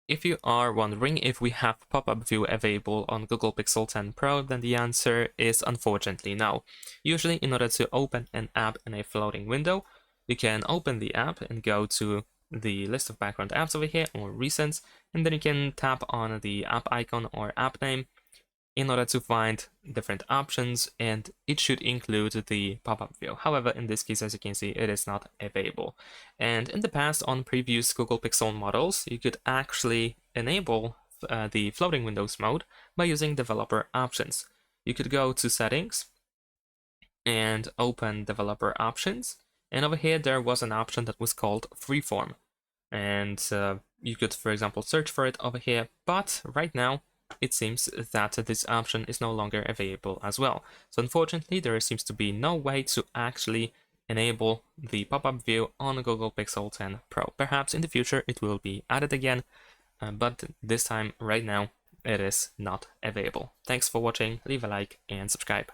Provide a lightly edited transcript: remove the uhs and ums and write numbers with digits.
If you are wondering if we have pop-up view available on Google Pixel 10 Pro, then the answer is unfortunately no. Usually, in order to open an app in a floating window, you can open the app and go to the list of background apps over here or recents, and then you can tap on the app icon or app name in order to find different options, and it should include the pop-up view. However, in this case, as you can see, it is not available. And in the past, on previous Google Pixel models, you could actually enable the floating windows mode by using developer options. You could go to settings and open developer options, and over here there was an option that was called freeform, and you could, for example, search for it over here, but right now it seems that this option is no longer available as well. So unfortunately, there seems to be no way to actually enable the pop-up view on Google Pixel 10 Pro. Perhaps in the future it will be added again, but this time, right now, it is not available. Thanks for watching, leave a like and subscribe.